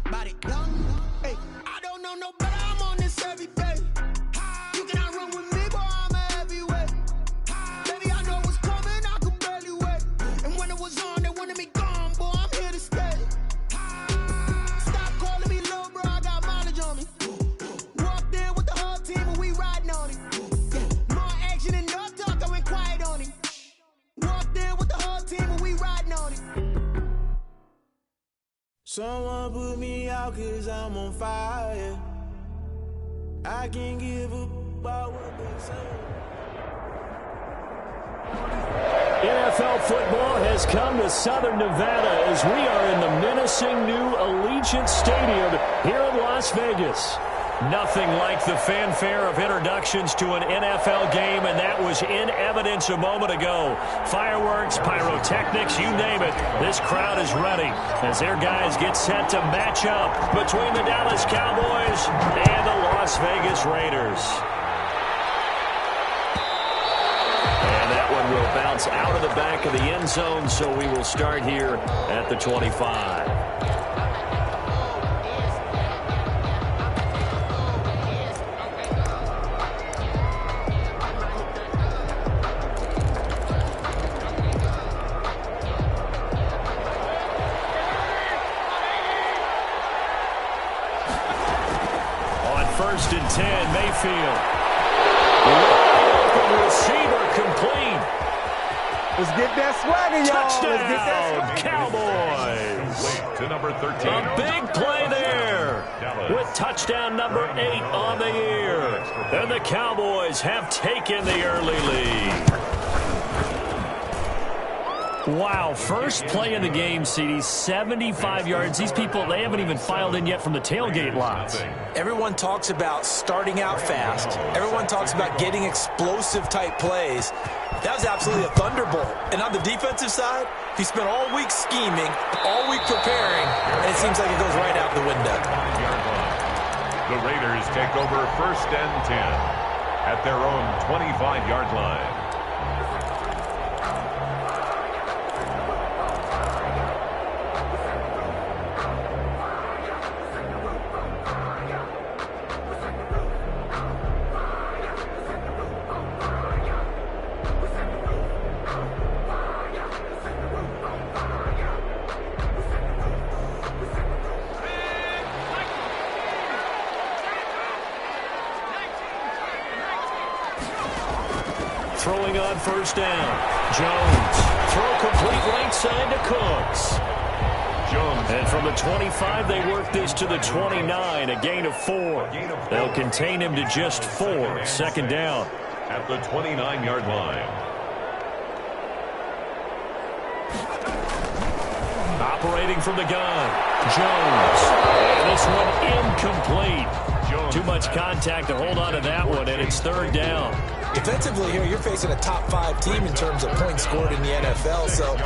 Hey, I don't know no better, I'm on this every day. You cannot run with me, boy, I'm a heavyweight. Baby, I know what's coming, I could barely wait. And when it was on, they wanted me gone, boy, I'm here to stay. Stop calling me little bro, I got mileage on me. Walked in with the whole team and we riding on it. Yeah, more action and no talk, I went quiet on it. Walked in with the whole team and we riding on it. Someone put me out cause I'm on fire. I can't give up about what they say. NFL football has come to Southern Nevada as we are in the menacing new Allegiant Stadium here in Las Vegas. Nothing like the fanfare of introductions to an NFL game, and that was in evidence a moment ago. Fireworks, pyrotechnics, you name it. This crowd is ready as their guys get set to match up between the Dallas Cowboys and the Las Vegas Raiders. And that one will bounce out of the back of the end zone, so we will start here at the 25. First and 10, Mayfield. Open receiver complete. Let's get that swagger, y'all. Touchdown, Let's get that Cowboys. To number 13. A big play there with touchdown number 8 on the year. And the Cowboys have taken the early lead. Wow, first play of the game, CD, 75 yards. These people, they haven't even filed in yet from the tailgate lots. Everyone talks about starting out fast. Everyone talks about getting explosive-type plays. That was absolutely a thunderbolt. And on the defensive side, he spent all week scheming, all week preparing, and it seems like it goes right out the window. The Raiders take over first and 10 at their own 25-yard line. Throwing on first down. Jones. Throw complete right side to Cooks. Jones. And from the 25, they work this to the 29, a gain of 4. They'll contain him to just 4. Second down. At the 29-yard line. Operating from the gun. Jones. And this one incomplete. Too much contact to hold on to that one, and it's third down. Defensively here, you're facing a top-5 team in terms of points scored in the NFL. So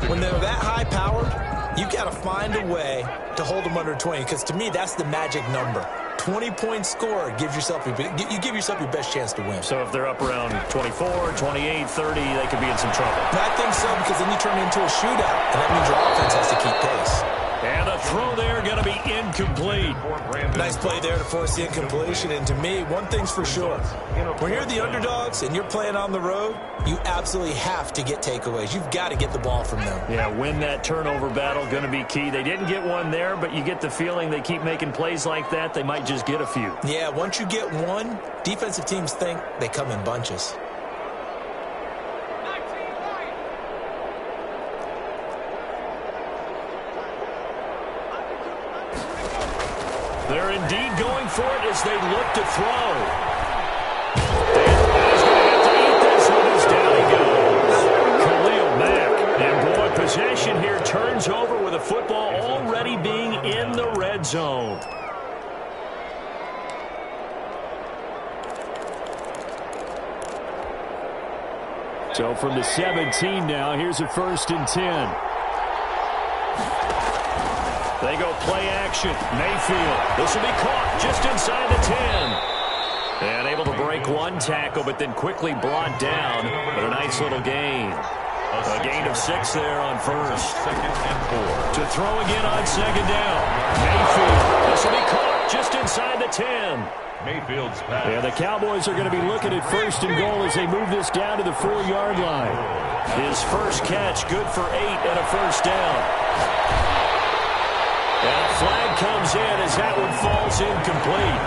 when they're that high-powered, you got to find a way to hold them under 20, because to me, that's the magic number. 20 points scored, you give yourself your best chance to win. So if they're up around 24, 28, 30, they could be in some trouble. I think so, because then you turn it into a shootout, and that means your offense has to keep pace. And a throw there going to be incomplete. Nice play there to force the incompletion. And to me, one thing's for sure. When you're the underdogs and you're playing on the road, you absolutely have to get takeaways. You've got to get the ball from them. Yeah, win that turnover battle, going to be key. They didn't get one there, but you get the feeling they keep making plays like that, they might just get a few. Yeah, once you get one, defensive teams think they come in bunches. They're indeed going for it as they look to throw. And he's going to have to eat this one as down he goes. Khalil Mack. And boy, possession here turns over with a football already being in the red zone. So from the 17 now, here's a first and 10. They go play action. Mayfield. This will be caught just inside the 10. And able to break one tackle, but then quickly brought down. But a nice little gain. A gain of 6 there on first. Second and 4. To throw again on second down. Mayfield. the 10. Mayfield's pass. Yeah, the Cowboys are going to be looking at first and goal as they move this down to the 4-yard line. His first catch, good for 8 and a first down. And a flag comes in as that one falls incomplete.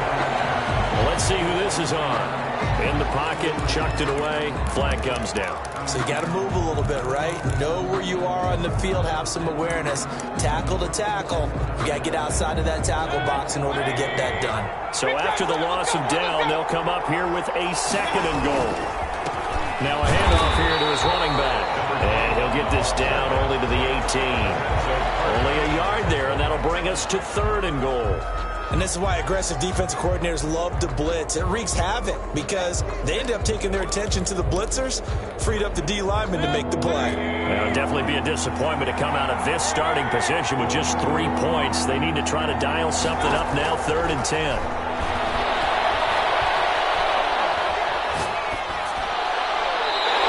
Well, let's see who this is on. In the pocket, chucked it away, flag comes down. So you got to move a little bit, right? Know where you are on the field, have some awareness. Tackle to tackle. You got to get outside of that tackle box in order to get that done. So after the loss of down, they'll come up here with a second and goal. Now a handoff here to his running back. And he'll get this down only to the 18. Only a yard there, and that'll bring us to third and goal. And this is why aggressive defensive coordinators love to blitz. It wreaks havoc because they end up taking their attention to the blitzers, freed up the D lineman to make the play. Well, it'll definitely be a disappointment to come out of this starting position with just 3 points. They need to try to dial something up now, 3rd and 10.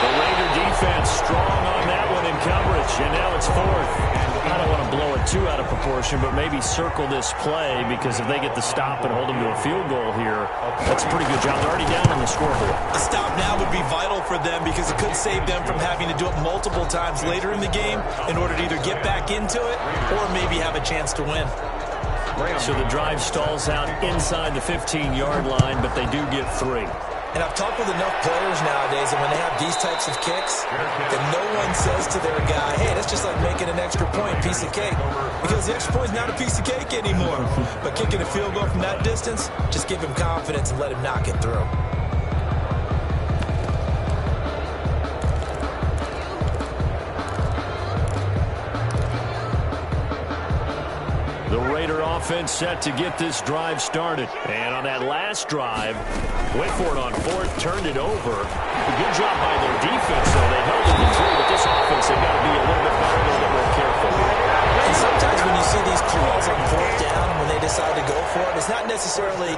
The Raider defense strong on that one in coverage, and now it's 4th. I don't want to blow it too out of proportion, but maybe circle this play because if they get the stop and hold them to a field goal here, that's a pretty good job. They're already down on the scoreboard. A stop now would be vital for them because it could save them from having to do it multiple times later in the game in order to either get back into it or maybe have a chance to win. So the drive stalls out inside the 15-yard line, but they do get 3. And I've talked with enough players nowadays, and when they have these types of kicks, that no one says to their guy, hey, that's just like making an extra point, piece of cake. Because the extra point is not a piece of cake anymore. But kicking a field goal from that distance, just give him confidence and let him knock it through. The Raider offense set to get this drive started. And on that last drive, went for it on 4th, turned it over. A good job by their defense, though. They held it in 3, but this offense, they've got to be a little bit better, a little bit more careful. And sometimes when you see these calls on 4th down, when they decide to go for it, it's not necessarily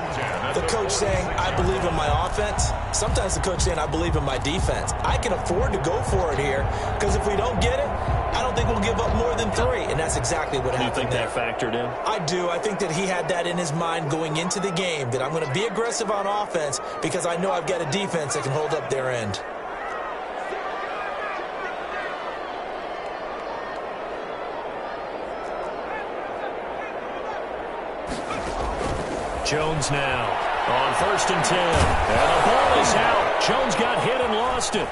the coach saying, I believe in my offense. Sometimes the coach saying, I believe in my defense. I can afford to go for it here, because if we don't get it, I don't think we'll give up more than 3, and that's exactly what happened. Do you think that factored in? I do. I think that he had that in his mind going into the game, that I'm going to be aggressive on offense because I know I've got a defense that can hold up their end. Jones now on 1st and 10. And the ball is out. Jones got hit and lost it.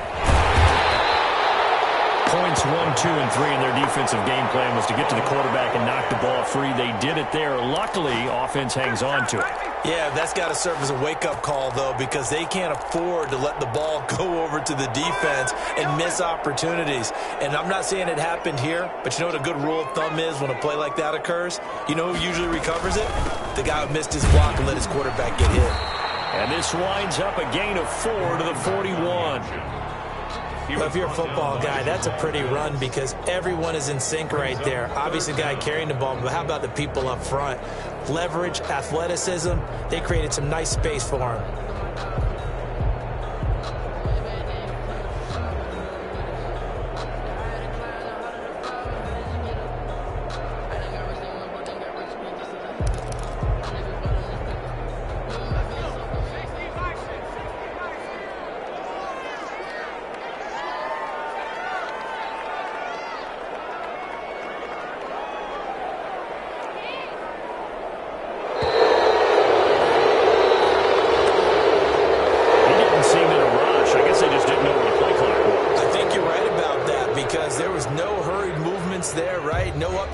Points 1, 2, and 3 in their defensive game plan was to get to the quarterback and knock the ball free. They did it there. Luckily, offense hangs on to it. Yeah, that's got to serve as a wake-up call, though, because they can't afford to let the ball go over to the defense and miss opportunities. And I'm not saying it happened here, but you know what a good rule of thumb is when a play like that occurs? You know who usually recovers it? The guy who missed his block and let his quarterback get hit. And this winds up a gain of 4 to the 41. Well, if you're a football guy, that's a pretty run because everyone is in sync right there. Obviously, the guy carrying the ball, but how about the people up front? Leverage, athleticism, they created some nice space for him.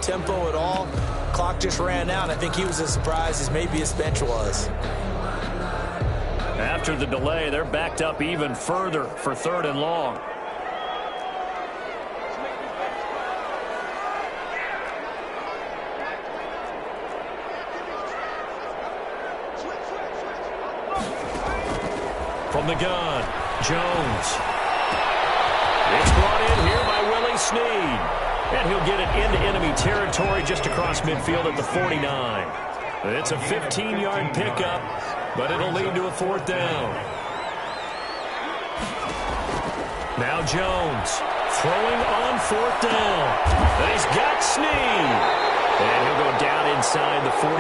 Tempo at all. Clock just ran out. I think he was as surprised as maybe his bench was. After the delay, they're backed up even further for 3rd and long. From the gun, Jones. It's brought in here by Willie Snead. And he'll get it into enemy territory just across midfield at the 49. It's a 15-yard pickup, but it'll lead to a 4th down. Now Jones throwing on 4th down. And he's got Snead. And he'll go down inside the 45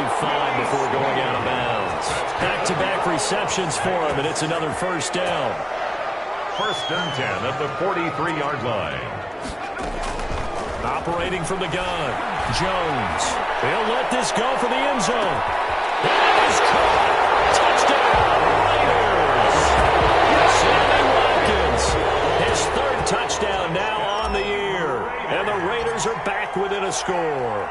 before going out of bounds. Back-to-back receptions for him, and it's another first down. 1st and 10 at the 43-yard line. Operating from the gun, Jones. He'll let this go for the end zone. That is caught. Touchdown, Raiders. Sammy Watkins, his 3rd touchdown now on the year. And the Raiders are back within a score.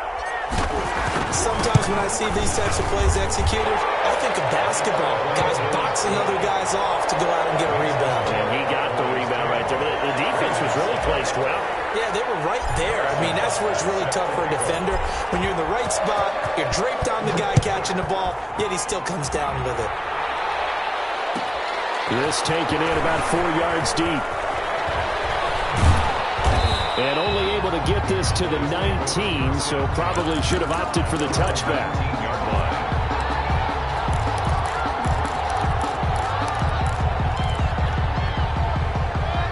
Sometimes when I see these types of plays executed, I think of basketball. Guys boxing other guys off to go out and get a rebound. And he got the rebound right there. The defense was really placed well. Yeah, they were right there. I mean, that's where it's really tough for a defender. When you're in the right spot, you're draped on the guy catching the ball, yet he still comes down with it. This taken in about 4 yards deep. And only able to get this to the 19, so probably should have opted for the touchback.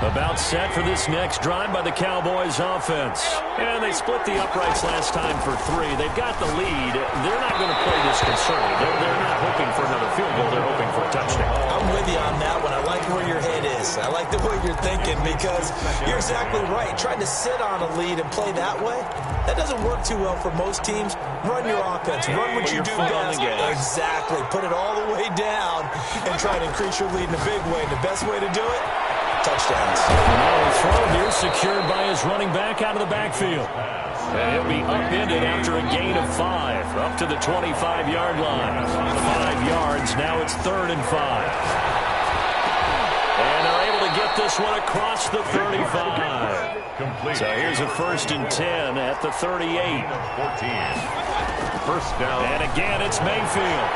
About set for this next drive by the Cowboys offense. And they split the uprights last time for 3. They've got the lead. They're not going to play this conservative. They're not hoping for another field goal. They're hoping for a touchdown. I'm with you on that one. I like where your head is. I like the way you're thinking because you're exactly right. Trying to sit on a lead and play that way, that doesn't work too well for most teams. Run your offense. Run what you do best. Exactly. Put it all the way down and try to increase your lead in a big way. And the best way to do it, touchdowns. Now a throw here secured by his running back out of the backfield. And he'll be upended after a gain of 5. Up to the 25-yard line. 5 yards. Now it's 3rd and 5. And they're able to get this one across the 35. So here's a 1st and 10 at the 38. 14. First down. And again, it's Mayfield.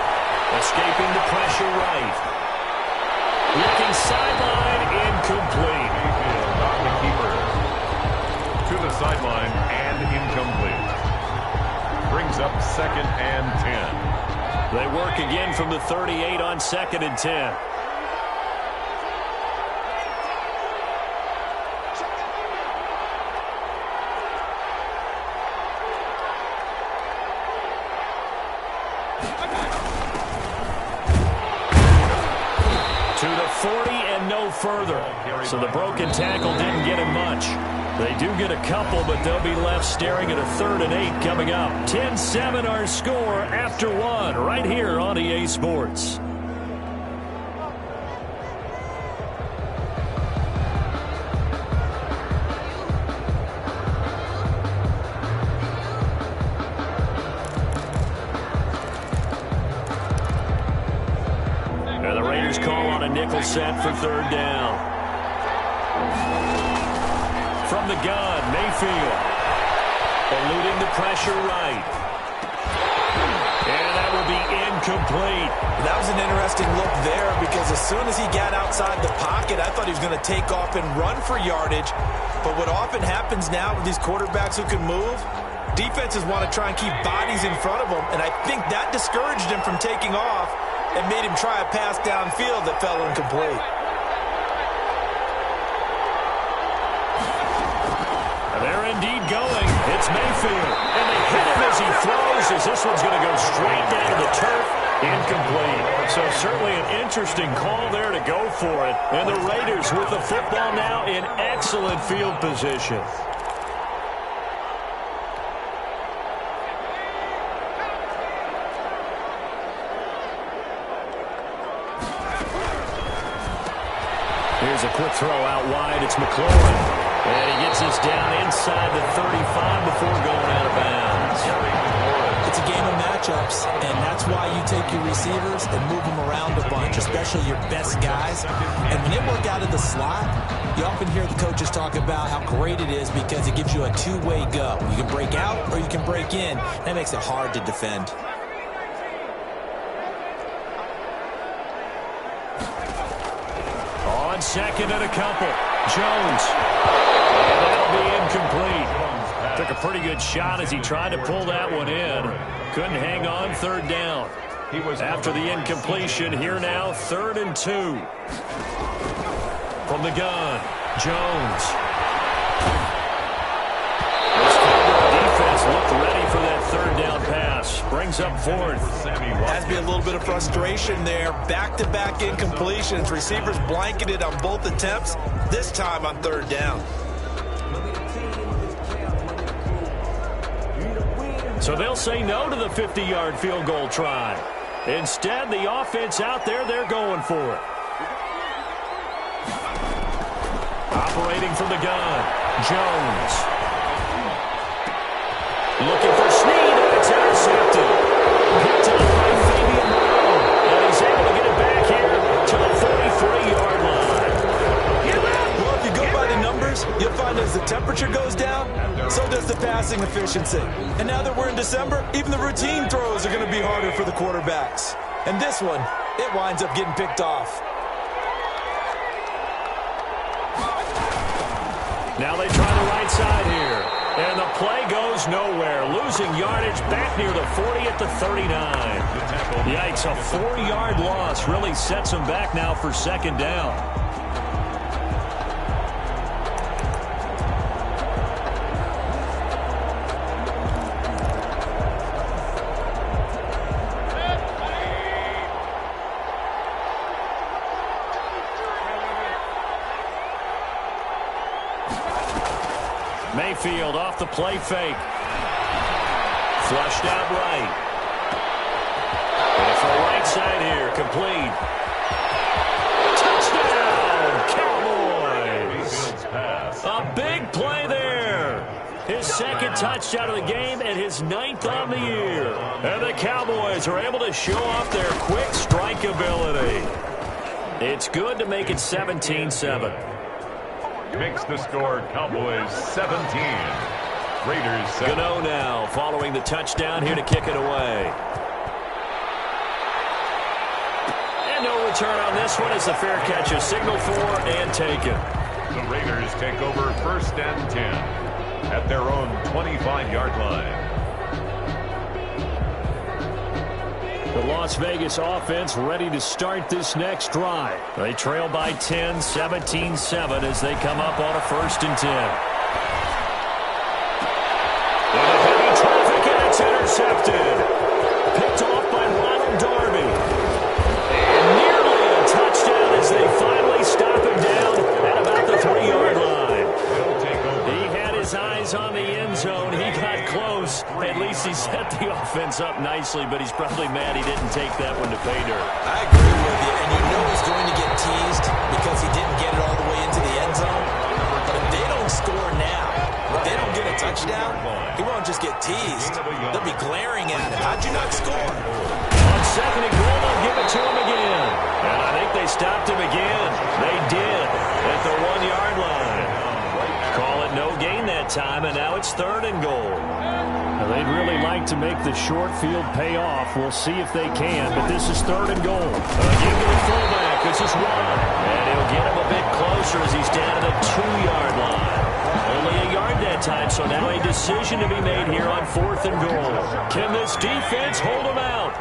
Escaping the pressure right. Looking sideline, incomplete. Mayfield on the keeper. To the sideline and incomplete. Brings up 2nd and 10. They work again from the 38 on 2nd and 10. To the 40 and no further. So the broken tackle didn't get him much. They do get a couple, but they'll be left staring at a 3rd and 8 coming up. 10-7 our score after 1 right here on EA Sports. Call on a nickel set for 3rd down. From the gun, Mayfield. Eluding the pressure right. And that will be incomplete. That was an interesting look there because as soon as he got outside the pocket, I thought he was going to take off and run for yardage. But what often happens now with these quarterbacks who can move, defenses want to try and keep bodies in front of them. And I think that discouraged him from taking off and made him try a pass downfield that fell incomplete. They're indeed going. It's Mayfield. And they hit him as he throws, as this one's going to go straight down to the turf. Incomplete. So certainly an interesting call there to go for it. And the Raiders with the football now in excellent field position. Here's a quick throw out wide. It's McLaurin. And he gets this down inside the 35 before going out of bounds. It's a game of matchups, and that's why you take your receivers and move them around a bunch, especially your best guys. And when they work out of the slot, you often hear the coaches talk about how great it is because it gives you a two-way go. You can break out or you can break in. That makes it hard to defend. On 2nd and a couple. Jones. And that'll be incomplete. Took a pretty good shot as he tried to pull that one in. Couldn't hang on 3rd down. After the incompletion, here now 3rd and 2. From the gun, Jones. This defense looked ready for that 3rd down pass. brings up fourth. Has to be a little bit of frustration there. Back-to-back incompletions. Receivers blanketed on both attempts, this time on third down. So they'll say no to the 50-yard field goal try. Instead, the offense out there, they're going for it. Operating from the gun, Jones. Looking for Snead, and it's intercepted. Picked up by Fabian Moreau, and he's able to get it back here to the 43-yard line. Well, if you go by the numbers, you'll find as the temperature goes down, so does the passing efficiency. And now that we're in December, even the routine throws are going to be harder for the quarterbacks. And this one, it winds up getting picked off. Now they try the right side here. And the play goes nowhere. Losing yardage back near the 40 at the 39. Yikes, a 4-yard loss really sets them back now for second down. Mayfield off the play fake. Flushed out right. And for the right side here, complete. Touchdown, Cowboys! A big play there. His second touchdown of the game and his 9th on the year. And the Cowboys are able to show off their quick strike ability. It's good to make it 17-7. Makes the score Cowboys 17. Raiders 7. Gano now following the touchdown here to kick it away. And no return on this one as the fair catch is signaled for and taken. The Raiders take over 1st and 10 at their own 25-yard line. The Las Vegas offense ready to start this next drive. They trail by 10, 17-7 as they come up on a 1st and 10. With a heavy traffic, and it's intercepted. Picked off by Ronald Darby. And nearly a touchdown as they finally stop him down at about the 3-yard line. He had his eyes on the end zone. He got close. At least he set the offense up nicely, but he's probably mad he didn't take that one to pay dirt. I agree with you, and you know he's going to get teased because he didn't get it all the way into the end zone. But if they don't score now, if they don't get a touchdown, he won't just get teased. They'll be glaring at him. How'd you not score? On 2nd and goal, they'll give it to him again. And I think they stopped him again. They did at the 1-yard line. Call it no gain that time, and now it's 3rd and goal. Now, they'd really like to make the short field pay off. We'll see if they can, but this is 3rd and goal. Give to the fullback. This is one. And he'll get him a bit closer as he's down at the 2-yard line. Only a yard that time, so now a decision to be made here on 4th and goal. Can this defense hold him out?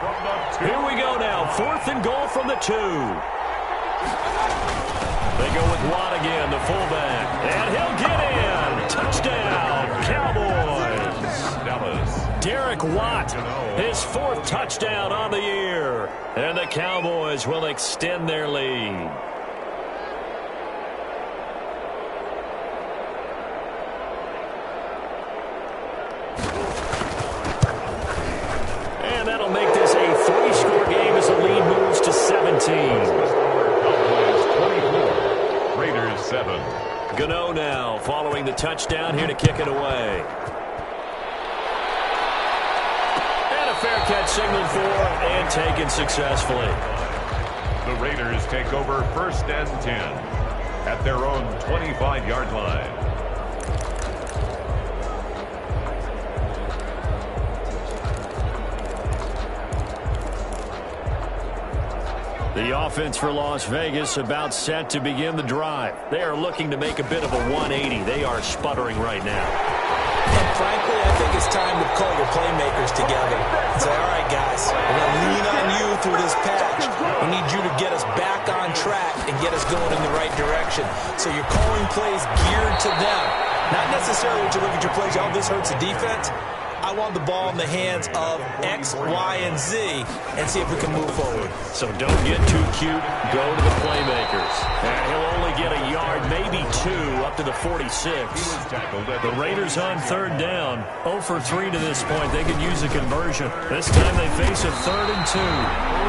Here we go now. 4th and goal from the 2. They go with Watt again, the fullback. And he'll get in. Touchdown, Cowboys. Dallas. Derek Watt, his 4th touchdown on the year. And the Cowboys will extend their lead. And that'll make this a 3-score game as the lead moves to 17. 7. Gano now following the touchdown here to kick it away. And a fair catch signaled for and taken successfully. The Raiders take over 1st and 10 at their own 25-yard line. The offense for Las Vegas about set to begin the drive. They are looking to make a bit of a 180. They are sputtering right now. And frankly, I think it's time to call your playmakers together and say, all right, guys, we're going to lean on you through this patch. We need you to get us back on track and get us going in the right direction. So you're calling plays geared to them. Not necessarily that you look at your plays, oh, this hurts the defense. I want the ball in the hands of X, Y, and Z and see if we can move forward. So don't get too cute. Go to the playmakers. And he'll only get a yard, maybe 2, up to the 46. The Raiders on third down. 0 for 3 to this point. They could use a conversion. This time they face a 3rd and 2.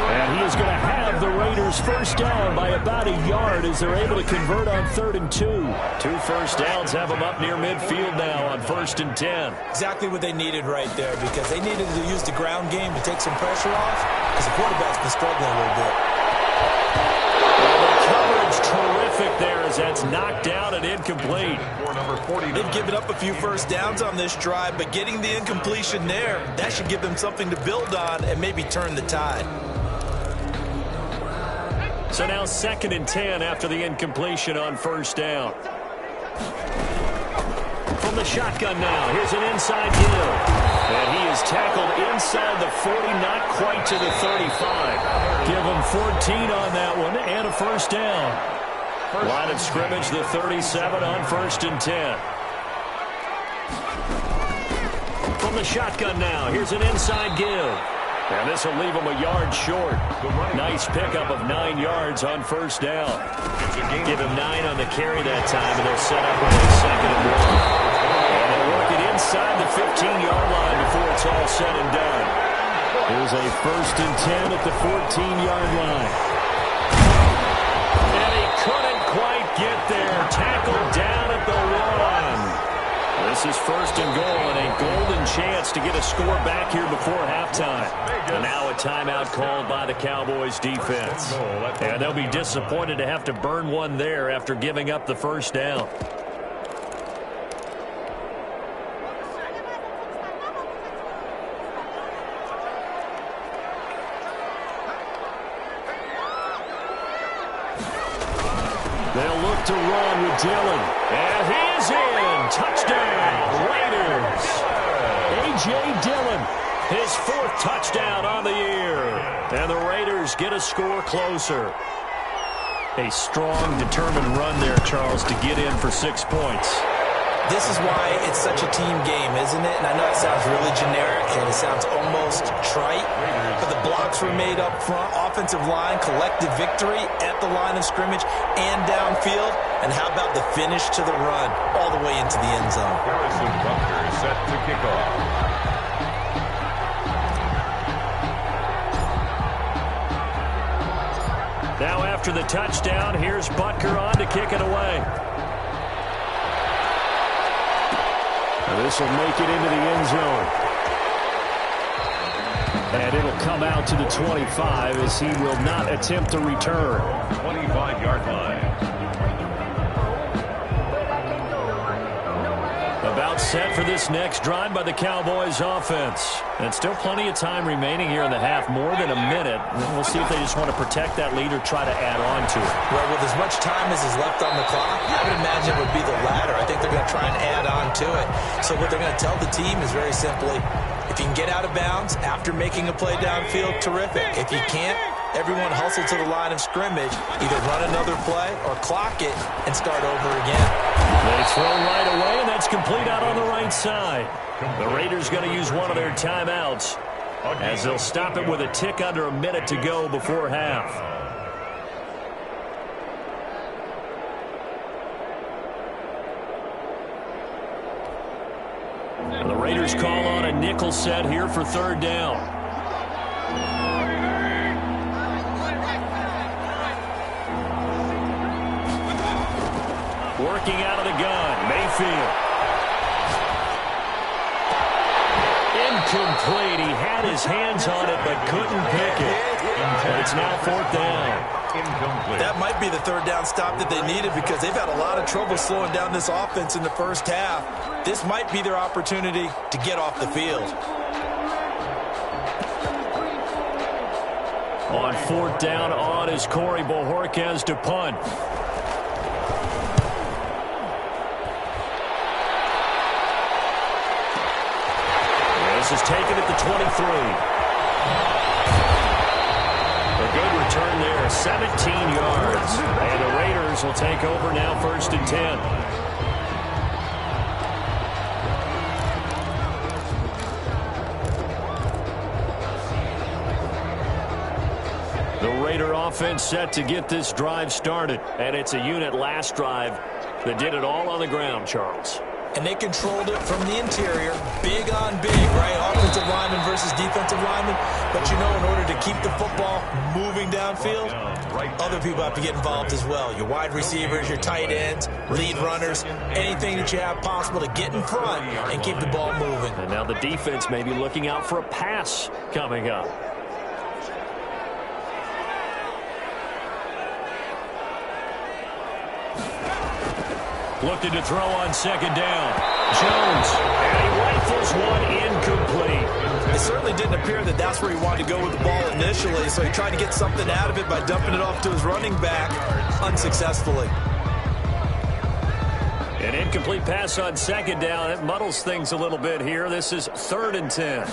And he is going to have the Raiders first down by about a yard as they're able to convert on 3rd and 2. 2 first downs have them up near midfield now on 1st and 10. Exactly what they needed right there, because they needed to use the ground game to take some pressure off, because the quarterback's been struggling a little bit. The coverage terrific there as that's knocked down and incomplete. They've given up a few first downs on this drive, but getting the incompletion there, that should give them something to build on and maybe turn the tide. So now 2nd and 10 after the incompletion on first down. From the shotgun now, here's an inside give. And he is tackled inside the 40, not quite to the 35. Give him 14 on that one and a first down. Line of scrimmage, the 37 on 1st and 10. From the shotgun now, here's an inside give. And this will leave him a yard short. Nice pickup of 9 yards on first down. Give him 9 on the carry that time, and they'll set up with a 2nd and 1. And they'll work it inside the 15-yard line before it's all said and done. Here's a 1st and 10 at the 14-yard line. And he couldn't quite get there. Tackled down at the 1. This is 1st and goal and a golden chance to get a score back here before halftime. And now a timeout called by the Cowboys defense. And they'll be disappointed to have to burn one there after giving up the first down. They'll look to run with Dillon. And he is in. Touchdown, Raiders. A.J. Dillon, his 4th touchdown on the year. And the Raiders get a score closer. A strong, determined run there, Charles, to get in for 6 points. This is why it's such a team game, isn't it? And I know it sounds really generic and it sounds almost trite, but the blocks were made up front, offensive line, collective victory at the line of scrimmage and downfield. And how about the finish to the run all the way into the end zone? Harrison Butker is set to kick off. Now after the touchdown, here's Butker on to kick it away. This will make it into the end zone. And it'll come out to the 25 as he will not attempt to return. 25-yard line. About set for this next drive by the Cowboys offense. And still plenty of time remaining here in the half, more than a minute. We'll see if they just want to protect that lead or try to add on to it. Well, with as much time as is left on the clock, I would imagine it would be the latter. I think they're going to try and add on to it. So what they're going to tell the team is very simply, if you can get out of bounds after making a play downfield, terrific. If you can't, everyone hustle to the line of scrimmage, either run another play or clock it and start over again. They throw right away, and that's complete out on the right side. The Raiders going to use one of their timeouts as they'll stop it with a tick under a minute to go before half. The Raiders call on a nickel set here for 3rd down. Working out of the gun, Mayfield. Incomplete. He had his hands on it but couldn't pick it. But it's now 4th down. Incomplete. That might be the 3rd down stop that they needed because they've had a lot of trouble slowing down this offense in the first half. This might be their opportunity to get off the field. On 4th down, on is Corey Bojorquez to punt. This is taken at the 23. A good return there, 17 yards. And the Raiders will take over now 1st and 10. The Raider offense set to get this drive started. And it's a unit last drive that did it all on the ground, Charles. And they controlled it from the interior, big on big, right? Offensive lineman versus defensive lineman. But, you know, in order to keep the football moving downfield, other people have to get involved as well. Your wide receivers, your tight ends, lead runners, anything that you have possible to get in front and keep the ball moving. And now the defense may be looking out for a pass coming up. Looking to throw on second down. Jones, and he rifles one incomplete. It certainly didn't appear that that's where he wanted to go with the ball initially, so he tried to get something out of it by dumping it off to his running back unsuccessfully. An incomplete pass on second down. It muddles things a little bit here. This is 3rd and 10.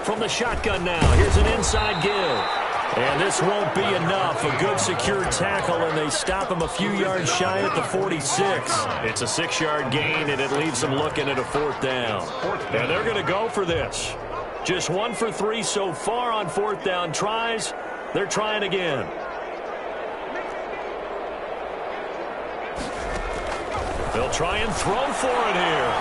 From the shotgun now, here's an inside give. And this won't be enough. A good secure tackle, and they stop him a few yards shy at the 46. It's a 6-yard gain, and it leaves them looking at a 4th down. And they're going to go for this. Just 1 for 3 so far on 4th down tries. They're trying again. They'll try and throw for it here.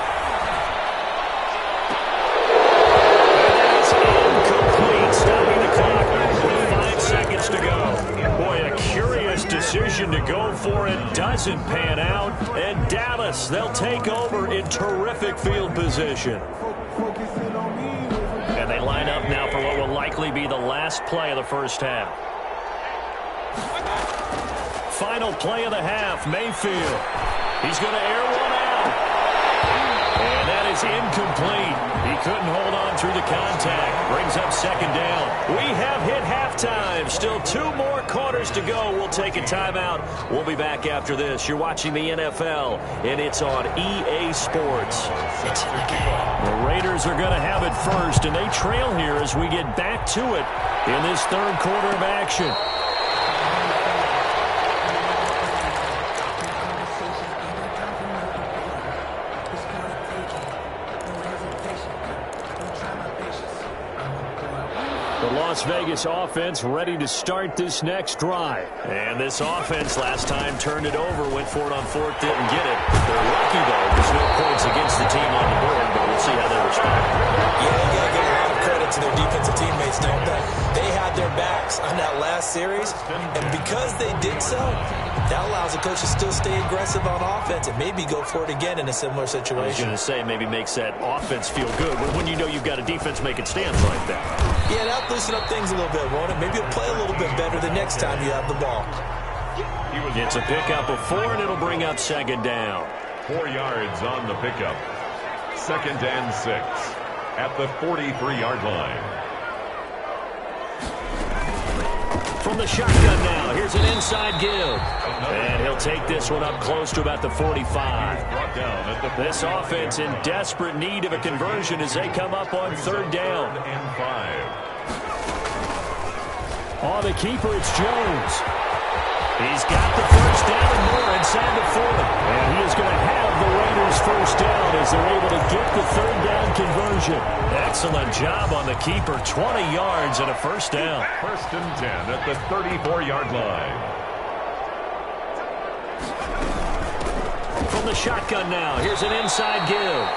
Stopping the clock with 5 seconds to go. Boy, a curious decision to go for it. Doesn't pan out. And Dallas, they'll take over in terrific field position. And they line up now for what will likely be the last play of the first half. Final play of the half, Mayfield. He's going to air one out. And that is incomplete. He couldn't hold on through the contact. Brings up second down. We have hit halftime. Still 2 more quarters to go. We'll take a timeout. We'll be back after this. You're watching the NFL, and it's on EA Sports. It's in the game. The Raiders are going to have it first, and they trail here as we get back to it in this 3rd quarter of action. Las Vegas offense ready to start this next drive. And this offense last time turned it over, went for it on 4th, didn't get it. They're lucky, though. There's no points against the team on the board, but we'll see how they respond. Yeah, you got to give a lot of credit to their defensive teammates, don't they? They had their backs on that last series, and because they did so, that allows the coach to still stay aggressive on offense and maybe go for it again in a similar situation. I was going to say, maybe makes that offense feel good when you know you've got a defense making stands like that. Yeah, that'll loosen up things a little bit, won't it? Maybe you'll play a little bit better the next time you have the ball. It's a pickup of 4, and it'll bring up second down. 4 yards on the pickup. 2nd and 6 at the 43-yard line. From the shotgun now, here's an inside give. And he'll take this one up close to about the 45. This offense in desperate need of a conversion as they come up on 3rd down. On the keeper, it's Jones. He's got the first down and more inside the 40. And he is going to have the Raiders first down as they're able to get the 3rd down conversion. Excellent job on the keeper. 20 yards and a first down. 1st and 10 at the 34-yard line. From the shotgun now, here's an inside give.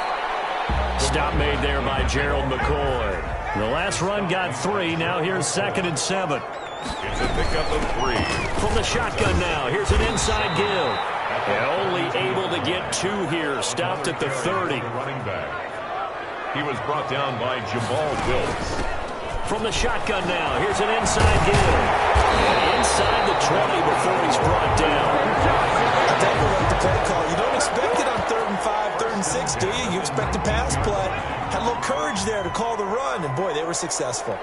Stop made there by Gerald McCoy. The last run got 3. Now here's 2nd and 7. It's a pickup of 3. From the shotgun now, here's an inside give. And only able to get 2 here. Stopped at the 30. Running back. He was brought down by Jamal Wilkes. From the shotgun now, here's an inside give. And inside the 20 before he's brought down. I definitely like the play call. You don't expect it on 3rd and 5, 3rd and 6, do you? You expect a pass play. Had a little courage there to call the run, and boy, they were successful.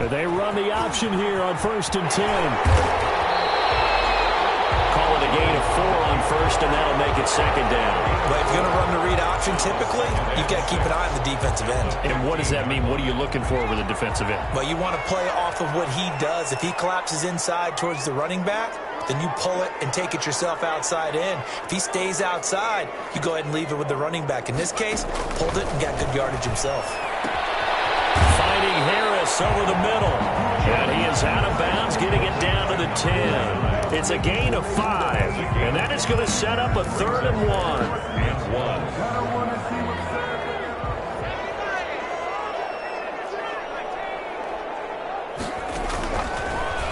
They run the option here on 1st and 10. Call it a gain of 4 on 1st, and that'll make it 2nd down. But if you're going to run the read option, typically, you've got to keep an eye on the defensive end. And what does that mean? What are you looking for with the defensive end? Well, you want to play off of what he does. If he collapses inside towards the running back, then you pull it and take it yourself outside in. If he stays outside, you go ahead and leave it with the running back. In this case, pulled it and got good yardage himself. Finding Harris over the middle. And he is out of bounds, getting it down to the 10. It's a gain of 5. And that is going to set up a 3rd and 1.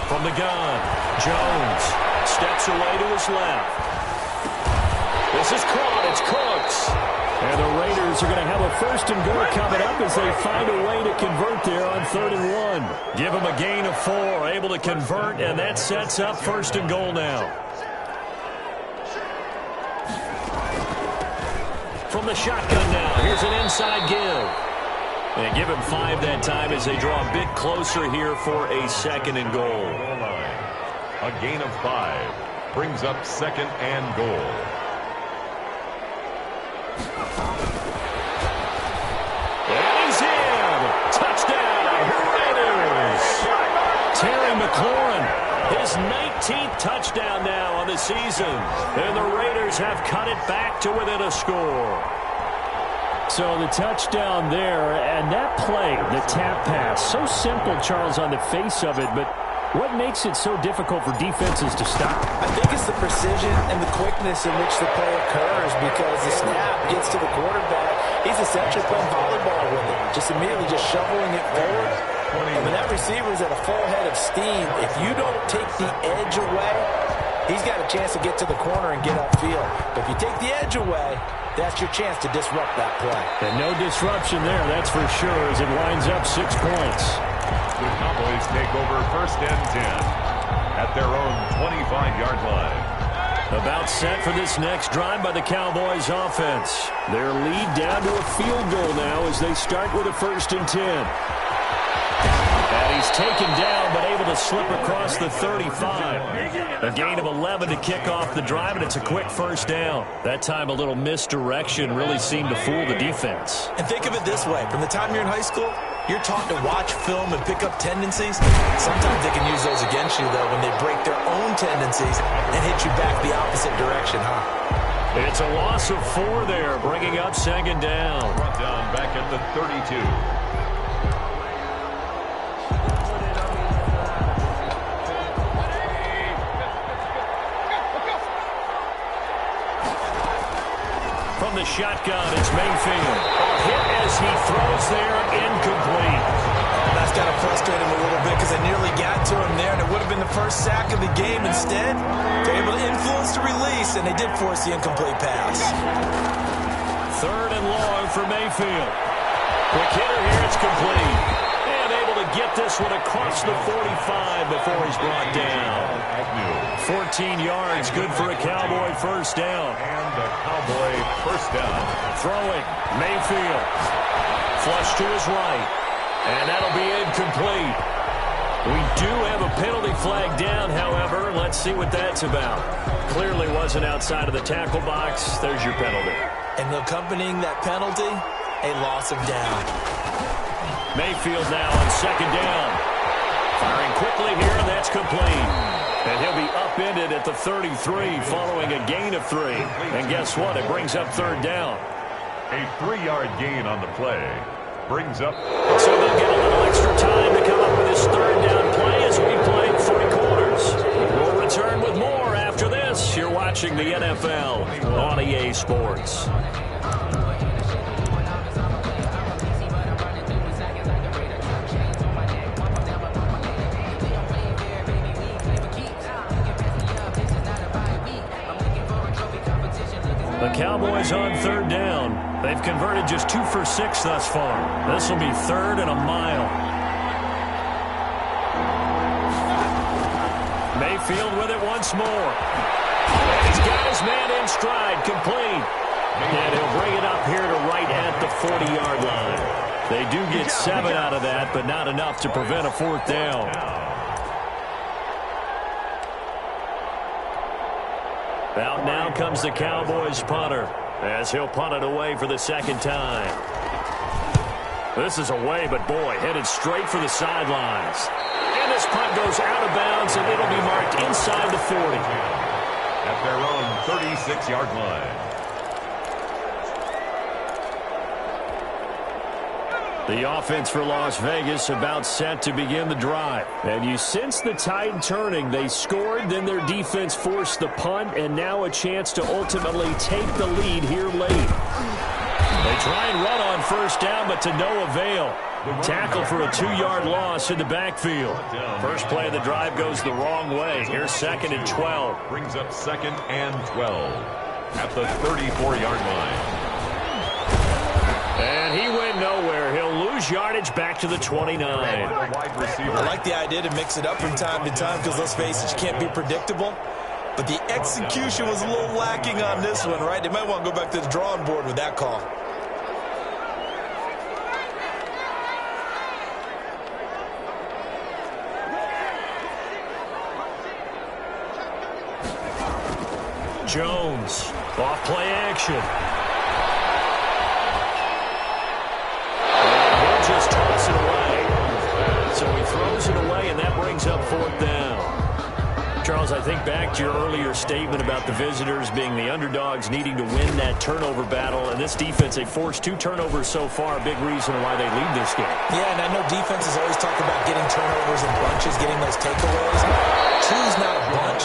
From the gun, Jones steps away to his left. This is caught. It's Cooks. And the Raiders are going to have a 1st and goal coming up as they find a way to convert there on 3rd and 1. Give them a gain of 4, able to convert, and that sets up 1st and goal now. From the shotgun now, here's an inside give. And give him 5 that time as they draw a bit closer here for a 2nd and goal. A gain of 5 brings up 2nd and goal. And he's in. Touchdown, Raiders. Terry McLaurin, his 19th touchdown now on the season. And the Raiders have cut it back to within a score. So the touchdown there, and that play, the tap pass, so simple, Charles, on the face of it, but what makes it so difficult for defenses to stop? I think it's the precision and the quickness in which the play occurs, because the snap gets to the quarterback. He's essentially playing volleyball with it, just immediately just shoveling it forward. And when that receiver is at a full head of steam, if you don't take the edge away, he's got a chance to get to the corner and get upfield. But if you take the edge away, that's your chance to disrupt that play. And no disruption there, that's for sure, as it winds up 6 points. The Cowboys take over 1st and 10 at their own 25-yard line. About set for this next drive by the Cowboys offense. Their lead down to a field goal now as they start with a 1st and 10. And he's taken down, but able to slip across the 35. A gain of 11 to kick off the drive, and it's a quick 1st down. That time a little misdirection really seemed to fool the defense. And think of it this way. From the time you're in high school, you're taught to watch film and pick up tendencies. Sometimes they can use those against you, though, when they break their own tendencies and hit you back the opposite direction, huh? It's a loss of 4 there, bringing up 2nd down. Brought down back at the 32. From the shotgun, it's Mayfield. A hit as he throws there, incomplete. That's got to frustrate him a little bit because they nearly got to him there, and it would have been the first sack of the game. Instead, they're able to influence the release, and they did force the incomplete pass. 3rd and long for Mayfield. Quick hitter here, it's complete. And able to get this one across the 45 before he's brought down. 14 yards, good for a Cowboy 1st down. And the Cowboy 1st down. Throwing, Mayfield. Flush to his right. And that'll be incomplete. We do have a penalty flag down, however. Let's see what that's about. Clearly wasn't outside of the tackle box. There's your penalty. And accompanying that penalty, a loss of down. Mayfield now on 2nd down. Firing quickly here, and that's complete. And he'll be upended at the 33 following a gain of 3. And guess what? It brings up 3rd down. A 3-yard gain on the play brings up. So they'll get a little extra time to come up with this 3rd down play as we play 3 quarters. We'll return with more after this. You're watching the NFL on EA Sports. The Cowboys on 3rd down. They've converted just 2 for 6 thus far. This will be 3rd and a mile. Mayfield with it once more. He's got his man in stride, complete. And he'll bring it up here to right at the 40-yard line. They do get 7 out of that, but not enough to prevent a 4th down. Out now comes the Cowboys punter as he'll punt it away for the 2nd time. This is away, but boy, headed straight for the sidelines. And This punt goes out of bounds, and it'll be marked inside the 40. At their own 36-yard line. The offense for Las Vegas about set to begin the drive. And you sense the tide turning. They scored, then their defense forced the punt, and now a chance to ultimately take the lead here late. They try and run on first down, but to no avail. Tackle for a 2-yard loss in the backfield. First play of the drive goes the wrong way. Here's 2nd and 12. Brings up 2nd and 12 at the 34-yard line. And he went nowhere. He'll lose yardage back to the 29. I like the idea to mix it up from time to time because, let's face it, you can't be predictable. But the execution was a little lacking on this one, right? They might want to go back to the drawing board with that call. Jones, off play action. And he'll just toss it away. So he throws it away, and that brings up 4th down. Charles, I think back to your earlier statement about the visitors being the underdogs needing to win that turnover battle. And this defense, they forced 2 turnovers so far, a big reason why they lead this game. Yeah, and I know defenses always talk about getting turnovers in bunches, getting those takeaways. 2's not a bunch,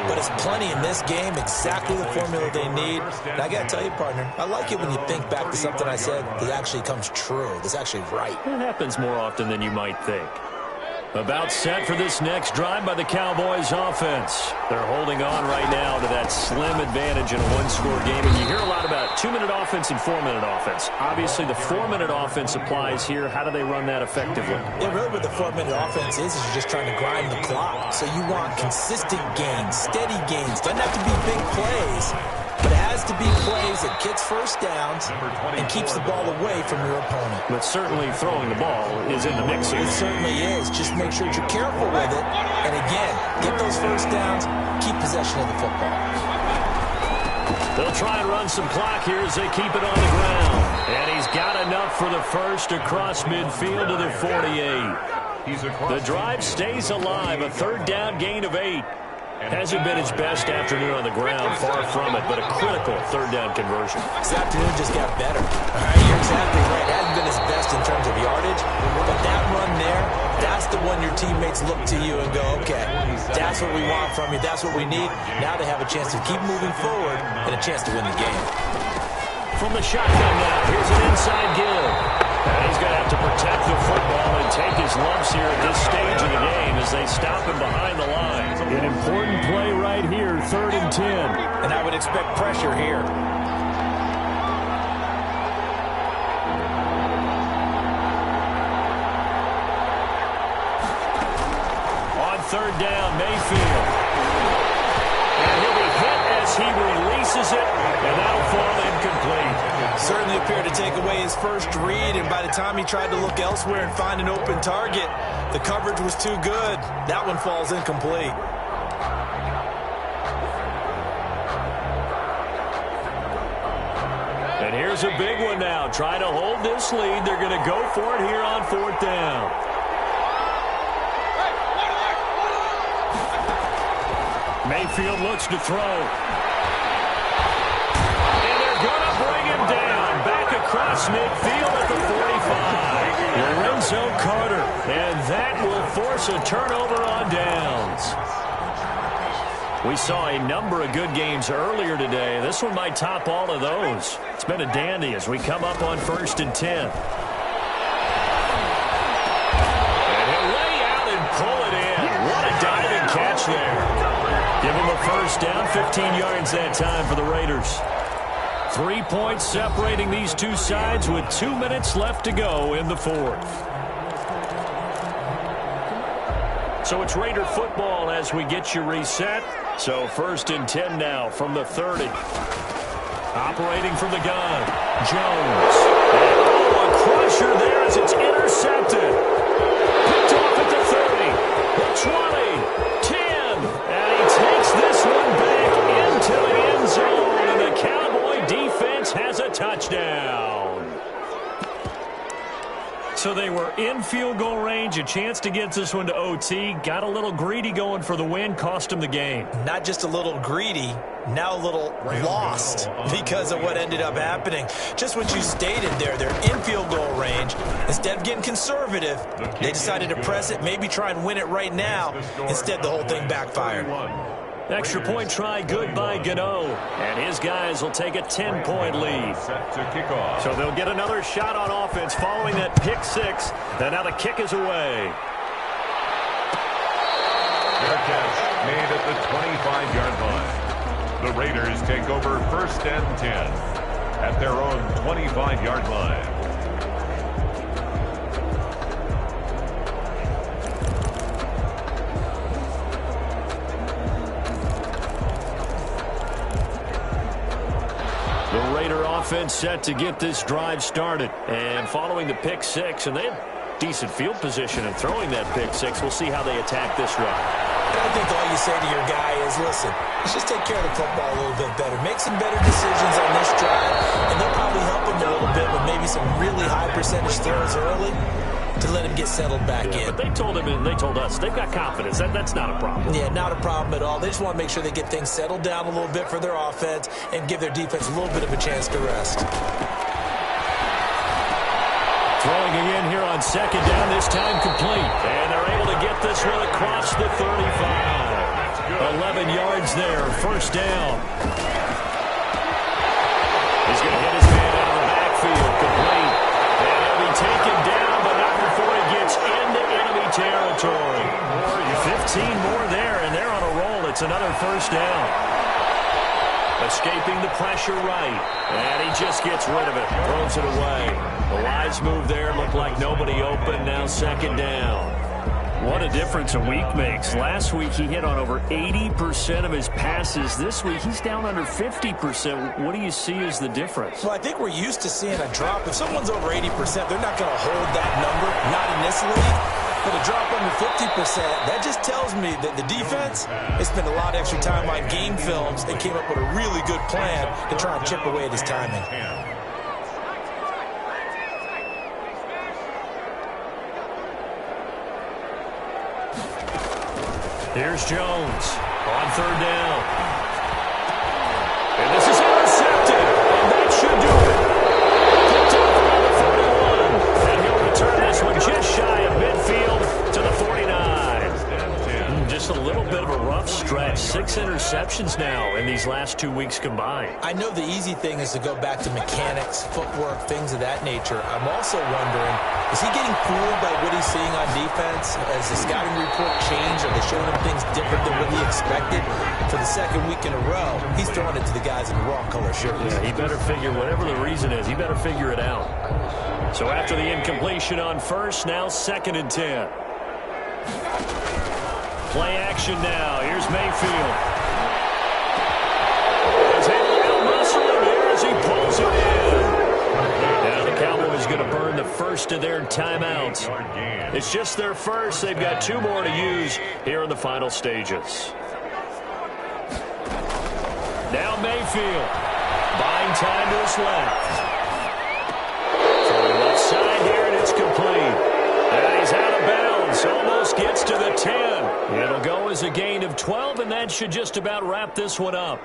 but it's plenty in this game, exactly the formula they need. And I got to tell you, partner, I like it when you think back to something I said that actually comes true, that's actually right. It happens more often than you might think. About set for this next drive by the Cowboys offense. They're holding on right now to that slim advantage in a 1-score game. And you hear a lot about 2-minute offense and 4-minute offense. Obviously, the 4-minute offense applies here. How do they run that effectively? Yeah, really what the 4-minute offense is you're just trying to grind the clock. So you want consistent gains, steady gains. Doesn't have to be big plays, but it has to be plays that gets first downs and keeps the ball away from your opponent. But certainly throwing the ball is in the mix here. It certainly is. Just make sure you're careful with it. And again, get those first downs, keep possession of the football. They'll try and run some clock here as they keep it on the ground. And he's got enough for the first across midfield to the 48. The drive stays alive, a 3rd down gain of 8. Hasn't been his best afternoon on the ground, far from it, but a critical 3rd down conversion. This afternoon just got better. All right, you're exactly right. It hasn't been his best in terms of yardage, but that run there, that's the one your teammates look to you and go, okay, that's what we want from you, that's what we need. Now they have a chance to keep moving forward and a chance to win the game. From the shotgun now, here's an inside give. And he's going to have to protect the football and take his lumps here at this stage of the game as they stop him behind the line. An important play right here, 3rd and 10. And I would expect pressure here. On 3rd down, Mayfield. And he'll be hit as he releases it, and that'll fall incomplete. Certainly appeared to take away his first read, and by the time he tried to look elsewhere and find an open target, the coverage was too good. That one falls incomplete. And here's a big one now. Trying to hold this lead. They're going to go for it here on 4th down. Mayfield looks to throw. And they're going to bring him down. Back across midfield at the 45. Lorenzo Carter. And that will force a turnover on downs. We saw a number of good games earlier today. This one might top all of those. It's been a dandy as we come up on 1st and 10. And he'll lay out and pull it in. What a diving catch there. Give him a first down, 15 yards that time for the Raiders. 3 points separating these two sides with 2 minutes left to go in the 4th. So it's Raider football as we get you reset. So 1st and 10 now from the 30. Operating from the gun, Jones. Oh, a crusher there as it's intercepted. Picked off at the 30, the 20, 10. And he takes this one back into the end zone. And the Cowboy defense has a touchdown. So they were in field goal range, a chance to get this one to OT. Got a little greedy going for the win, cost them the game. Not just a little greedy, now a little lost because of what ended up happening. Just what you stated there, they're in field goal range. Instead of getting conservative, they decided to press it, maybe try and win it right now. Instead, the whole thing backfired. Extra point try good by Gano, and his guys will take a 10-point lead. So they'll get another shot on offense following that pick six, and now the kick is away. Fair catch made at the 25-yard line. The Raiders take over 1st and 10 at their own 25-yard line. The Raider offense set to get this drive started. And following the pick six, and they had decent field position in throwing that pick six. We'll see how they attack this drive. I think all you say to your guy is, listen, let's just take care of the football a little bit better. Make some better decisions on this drive, and they'll probably help him a little bit with maybe some really high percentage throws early to let him get settled back in. But they told him and they told us they've got confidence. That's not a problem. Yeah, not a problem at all. They just want to make sure they get things settled down a little bit for their offense and give their defense a little bit of a chance to rest. Throwing again here on 2nd down, this time complete. And they're able to get this one across the 35. 11 yards there, 1st down. He's going to hit his man out of the backfield, complete. And he'll be taken down, but not before he gets into enemy territory. 15 more there, and they're on a roll. It's another 1st down. Escaping the pressure right, and he just gets rid of it, throws it away. The wise move there, looked like nobody open, now 2nd down. What a difference a week makes. Last week he hit on over 80% of his passes. This week he's down under 50%. What do you see as the difference? Well, I think we're used to seeing a drop. If someone's over 80%, they're not going to hold that number, not in this league. But a drop under 50%, that just tells me that the defense, they spent a lot of extra time on game films and came up with a really good plan to try and chip away at his timing. Here's Jones on 3rd down. And this is intercepted, and that should do it. Picked up around the 41, and he'll return this one just shy of midfield to the 49. Just a little bit of a rough stretch. 6 interceptions now in these last 2 weeks combined. I know the easy thing is to go back to mechanics, footwork, things of that nature. I'm also wondering, is he getting fooled by what he's seeing on defense? Has the scouting report changed? Are they showing him things different than what he expected? For the 2nd week in a row, he's throwing it to the guys in the wrong color shirts. Yeah, he better figure, whatever the reason is, he better figure it out. So after the incompletion on 1st, now 2nd and 10. Play action now. Here's Mayfield. He's out-muscling here as he pulls it in. Now the Cowboys going to burn the first of their timeouts. It's just their first. They've got 2 more to use here in the final stages. Now Mayfield. Buying time to his left. Throwing left side here, and it's complete. And he's out of bounds. Almost gets to the 10. It'll go as a gain of 12, and that should just about wrap this one up.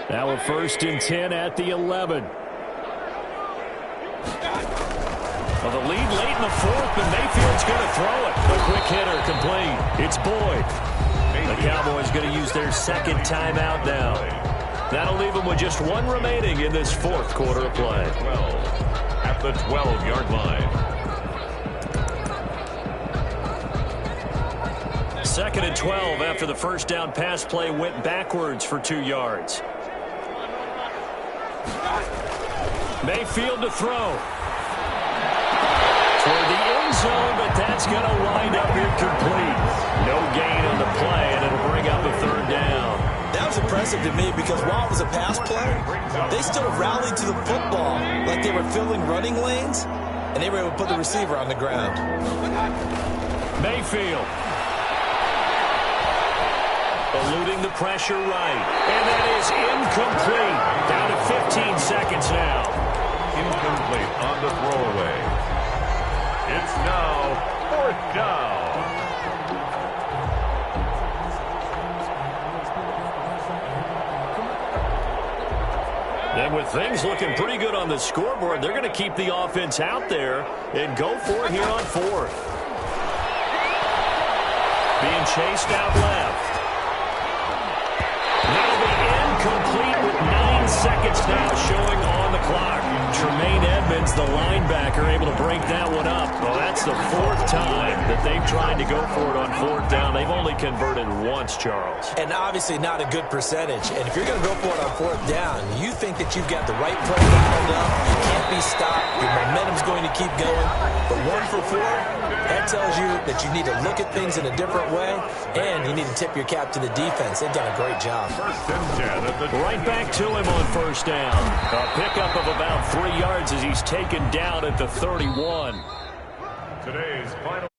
Now a 1st and 10 at the 11. Well, the lead late in the 4th, but Mayfield's going to throw it. A quick hitter, complete. It's Boyd. The Cowboys going to use their 2nd timeout now. That'll leave them with just 1 remaining in this 4th quarter of play. 12 at the 12-yard line. 2nd and 12 after the 1st down pass play went backwards for 2 yards. Mayfield to throw. Toward the end zone, but that's going to wind up incomplete. No gain on the play, and it'll bring up a 3rd down. That was impressive to me because while it was a pass play, they still rallied to the football like they were filling running lanes, and they were able to put the receiver on the ground. Mayfield. Eluding the pressure right. And that is incomplete. Down to 15 seconds now. incomplete on the throwaway. It's now 4th down. And with things looking pretty good on the scoreboard, they're going to keep the offense out there and go for it here on 4th. Being chased out left. That'll be incomplete with 9 seconds now showing on the clock. Tremaine Edmonds, the linebacker, able to break that one up. Well, that's the 4th time that they've tried to go for it on 4th down. They've only converted once, Charles. And obviously not a good percentage. And if you're going to go for it on 4th down, you think that you've got the right play dialed up. You can't be stopped. Your momentum's going to keep going. But 1 for 4, that tells you that you need to look at things in a different way, and you need to tip your cap to the defense. They've done a great job. 1st and 10 at the right back to him on 1st down. A pickup of about 3 yards as he's taken down at the 31. Today's final.